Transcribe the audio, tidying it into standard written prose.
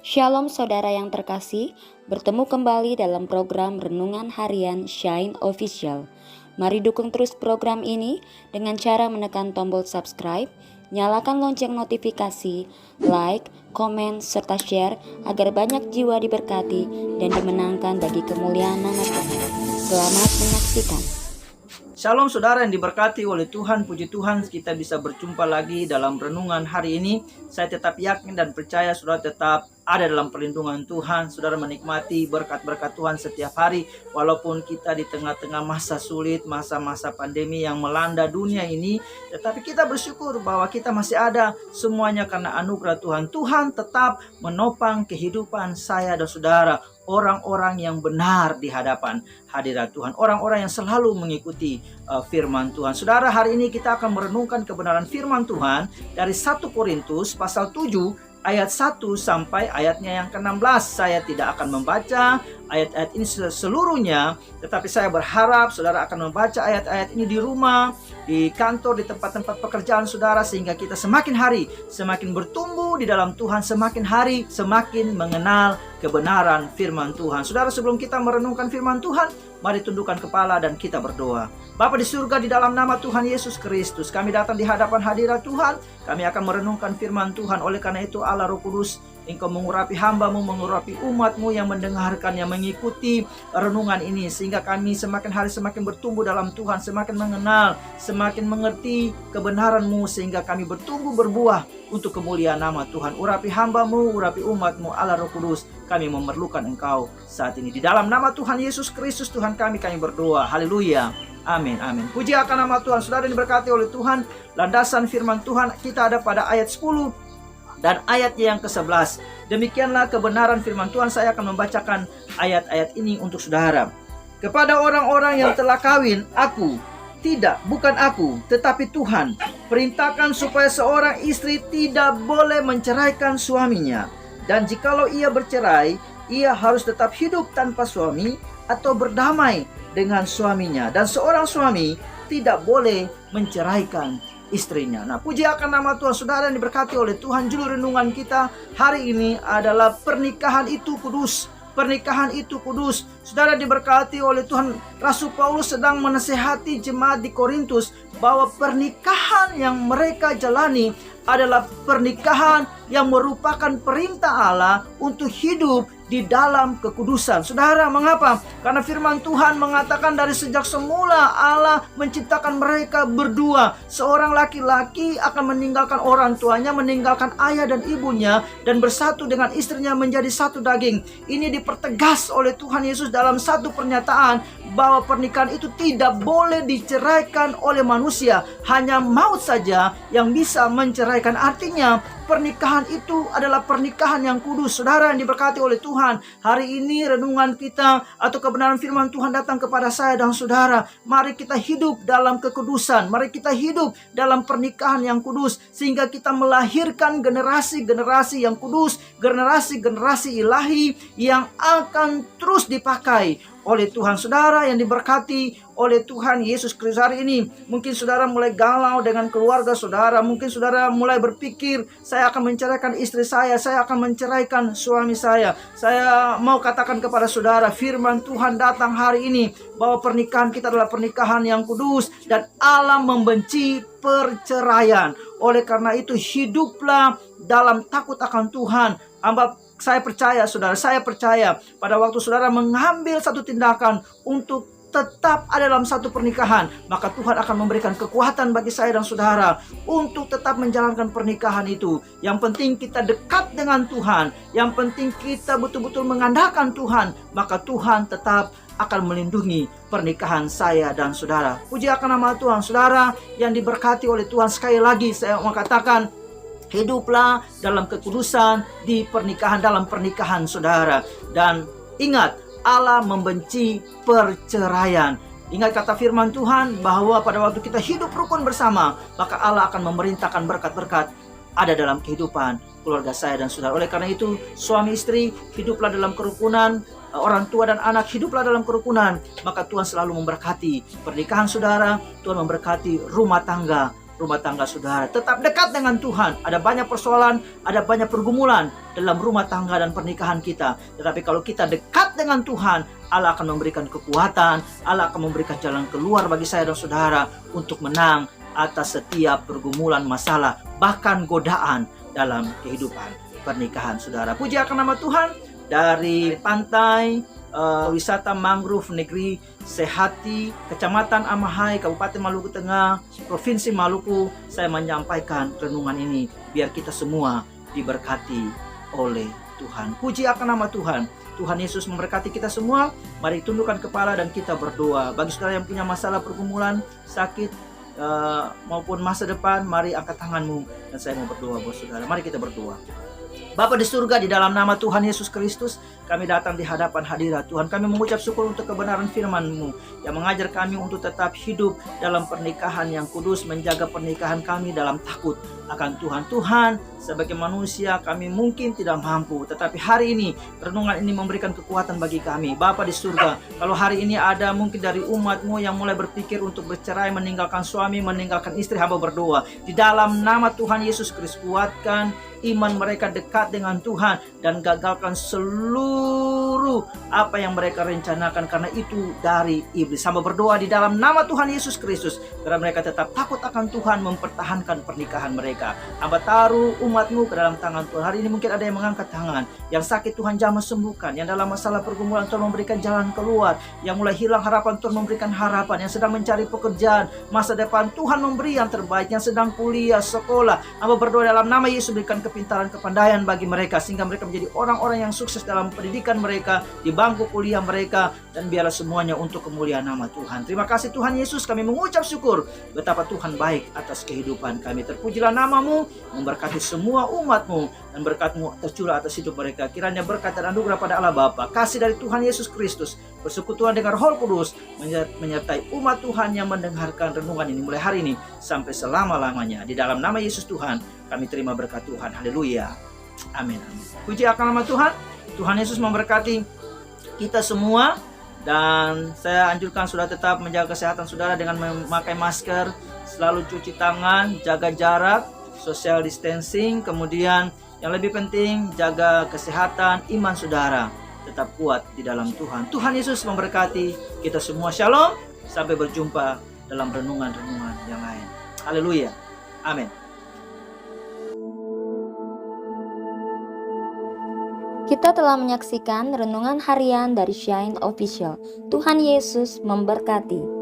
Shalom saudara yang terkasih, bertemu kembali dalam program Renungan Harian Shine Official. Mari dukung terus program ini dengan cara menekan tombol subscribe, nyalakan lonceng notifikasi, like, komen, serta share agar banyak jiwa diberkati dan dimenangkan bagi kemuliaan nama Tuhan. Selamat menyaksikan. Shalom saudara yang diberkati oleh Tuhan, puji Tuhan kita bisa berjumpa lagi dalam renungan hari ini. Saya tetap yakin dan percaya saudara tetap ada dalam perlindungan Tuhan. Saudara menikmati berkat-berkat Tuhan setiap hari. Walaupun kita di tengah-tengah masa sulit, masa-masa pandemi yang melanda dunia ini, tetapi kita bersyukur bahwa kita masih ada semuanya karena anugerah Tuhan. Tuhan tetap menopang kehidupan saya dan saudara. Orang-orang yang benar di hadapan hadirat Tuhan, orang-orang yang selalu mengikuti firman Tuhan. Saudara, hari ini kita akan merenungkan kebenaran firman Tuhan dari 1 Korintus pasal 7 ayat 1 sampai ayatnya yang ke-16. Saya tidak akan membaca ayat-ayat ini seluruhnya, tetapi saya berharap saudara akan membaca ayat-ayat ini di rumah, di kantor, di tempat-tempat pekerjaan saudara, sehingga kita semakin hari semakin bertumbuh di dalam Tuhan, semakin hari semakin mengenal kebenaran firman Tuhan. Saudara, sebelum kita merenungkan firman Tuhan, mari tundukkan kepala dan kita berdoa. Bapa di surga, di dalam nama Tuhan Yesus Kristus, kami datang di hadapan hadirat Tuhan. Kami akan merenungkan firman Tuhan. Oleh karena itu Allah Roh Kudus, Engkau mengurapi hamba-Mu, mengurapi umat-Mu yang mendengarkan, yang mengikuti renungan ini, sehingga kami semakin hari semakin bertumbuh dalam Tuhan, semakin mengenal, semakin mengerti kebenaran-Mu, sehingga kami bertumbuh berbuah untuk kemuliaan nama Tuhan. Urapi hamba-Mu, urapi umat-Mu, Allah Roh Kudus, kami memerlukan Engkau saat ini. Di dalam nama Tuhan Yesus Kristus Tuhan kami berdoa. Haleluya. Amin, amin. Puji akan nama Tuhan. Saudara diberkati oleh Tuhan. Landasan firman Tuhan kita ada pada ayat 10 dan ayatnya yang ke-11. Demikianlah kebenaran firman Tuhan. Saya akan membacakan ayat-ayat ini untuk saudara. Kepada orang-orang yang telah kawin, bukan aku, tetapi Tuhan, perintahkan supaya seorang istri tidak boleh menceraikan suaminya. Dan jikalau ia bercerai, ia harus tetap hidup tanpa suami atau berdamai dengan suaminya. Dan seorang suami tidak boleh menceraikan istrinya. Nah, puji akan nama Tuhan. Saudara yang diberkati oleh Tuhan, judul renungan kita hari ini adalah pernikahan itu kudus. Pernikahan itu kudus. Saudara diberkati oleh Tuhan, Rasul Paulus sedang menasihati jemaat di Korintus bahwa pernikahan yang mereka jalani adalah pernikahan yang merupakan perintah Allah untuk hidup di dalam kekudusan. Saudara, mengapa? Karena firman Tuhan mengatakan dari sejak semula Allah menciptakan mereka berdua. Seorang laki-laki akan meninggalkan orang tuanya, meninggalkan ayah dan ibunya, dan bersatu dengan istrinya menjadi satu daging. Ini dipertegas oleh Tuhan Yesus dalam satu pernyataan bahwa pernikahan itu tidak boleh diceraikan oleh manusia. Hanya maut saja yang bisa menceraikan. Artinya pernikahan itu adalah pernikahan yang kudus. Saudara yang diberkati oleh Tuhan, hari ini renungan kita atau kebenaran firman Tuhan datang kepada saya dan saudara. Mari kita hidup dalam kekudusan. Mari kita hidup dalam pernikahan yang kudus, sehingga kita melahirkan generasi-generasi yang kudus, generasi-generasi ilahi yang akan terus dipakai oleh Tuhan. Saudara yang diberkati oleh Tuhan Yesus Kristus, hari ini mungkin saudara mulai galau dengan keluarga saudara. Mungkin saudara mulai berpikir, saya akan menceraikan istri saya akan menceraikan suami saya. Saya mau katakan kepada saudara, firman Tuhan datang hari ini bahwa pernikahan kita adalah pernikahan yang kudus dan Allah membenci perceraian. Oleh karena itu hiduplah dalam takut akan Tuhan. Saya percaya pada waktu saudara mengambil satu tindakan untuk tetap ada dalam satu pernikahan, maka Tuhan akan memberikan kekuatan bagi saya dan saudara untuk tetap menjalankan pernikahan itu. Yang penting kita dekat dengan Tuhan, yang penting kita betul-betul mengandalkan Tuhan, maka Tuhan tetap akan melindungi pernikahan saya dan saudara. Puji akan nama Tuhan. Saudara yang diberkati oleh Tuhan, sekali lagi saya mau katakan, hiduplah dalam kekudusan di pernikahan, dalam pernikahan saudara. Dan ingat, Allah membenci perceraian. Ingat kata firman Tuhan bahwa pada waktu kita hidup rukun bersama, maka Allah akan memerintahkan berkat-berkat ada dalam kehidupan keluarga saya dan saudara. Oleh karena itu, suami istri hiduplah dalam kerukunan, orang tua dan anak hiduplah dalam kerukunan, maka Tuhan selalu memberkati pernikahan saudara, Tuhan memberkati rumah tangga rumah tangga saudara. Tetap dekat dengan Tuhan. Ada banyak persoalan, ada banyak pergumulan dalam rumah tangga dan pernikahan kita. Tetapi kalau kita dekat dengan Tuhan, Allah akan memberikan kekuatan, Allah akan memberikan jalan keluar bagi saya dan saudara untuk menang atas setiap pergumulan, masalah, bahkan godaan dalam kehidupan pernikahan saudara. Puji akan nama Tuhan. Dari pantai wisata mangrove negeri Sehati, Kecamatan Amahai, Kabupaten Maluku Tengah, Provinsi Maluku, saya menyampaikan renungan ini biar kita semua diberkati oleh Tuhan. Puji akan nama Tuhan. Tuhan Yesus memberkati kita semua. Mari tundukkan kepala dan kita berdoa. Bagi saudara yang punya masalah pergumulan, sakit, maupun masa depan, mari angkat tanganmu dan saya mau berdoa buat saudara. Mari kita berdoa. Bapa di surga, di dalam nama Tuhan Yesus Kristus, kami datang di hadapan hadirat Tuhan. Kami mengucap syukur untuk kebenaran firman-Mu yang mengajar kami untuk tetap hidup dalam pernikahan yang kudus, menjaga pernikahan kami dalam takut akan Tuhan. Tuhan, sebagai manusia kami mungkin tidak mampu, tetapi hari ini renungan ini memberikan kekuatan bagi kami. Bapa di surga, kalau hari ini ada mungkin dari umat-Mu yang mulai berpikir untuk bercerai, meninggalkan suami, meninggalkan istri, hamba berdoa di dalam nama Tuhan Yesus Kristus, kuatkan iman mereka dekat dengan Tuhan dan gagalkan seluruh apa yang mereka rencanakan, karena itu dari iblis. Hamba berdoa di dalam nama Tuhan Yesus Kristus, karena mereka tetap takut akan Tuhan, mempertahankan pernikahan mereka. Hamba taruh umat-Mu ke dalam tangan Tuhan. Hari ini mungkin ada yang mengangkat tangan, yang sakit Tuhan jamah sembuhkan, yang dalam masalah pergumulan Tuhan memberikan jalan keluar, yang mulai hilang harapan Tuhan memberikan harapan, yang sedang mencari pekerjaan, masa depan Tuhan memberi yang terbaik, yang sedang kuliah, sekolah. Hamba berdoa dalam nama Yesus, berikan kepintaran, kepandaian bagi mereka sehingga mereka menjadi orang-orang yang sukses dalam pendidikan mereka, di bangku kuliah mereka, dan biarlah semuanya untuk kemuliaan nama Tuhan. Terima kasih Tuhan Yesus, kami mengucap syukur betapa Tuhan baik atas kehidupan kami. Terpujilah nama-Mu, memberkati semua umat-Mu, dan berkat-Mu tercurah atas hidup mereka. Kiranya berkat dan anugerah pada Allah Bapa, kasih dari Tuhan Yesus Kristus, persekutuan dengan Roh Kudus menyertai umat Tuhan yang mendengarkan renungan ini mulai hari ini sampai selama-lamanya. Di dalam nama Yesus Tuhan kami terima berkat Tuhan. Haleluya. Amin. Puji akan nama Tuhan. Tuhan Yesus memberkati kita semua. Dan saya anjurkan saudara tetap menjaga kesehatan saudara dengan memakai masker, selalu cuci tangan, jaga jarak, social distancing. Kemudian yang lebih penting, jaga kesehatan iman saudara. Tetap kuat di dalam Tuhan. Tuhan Yesus memberkati kita semua. Shalom. Sampai berjumpa dalam renungan-renungan yang lain. Haleluya. Amin. Kita telah menyaksikan renungan harian dari Shine Official. Tuhan Yesus memberkati.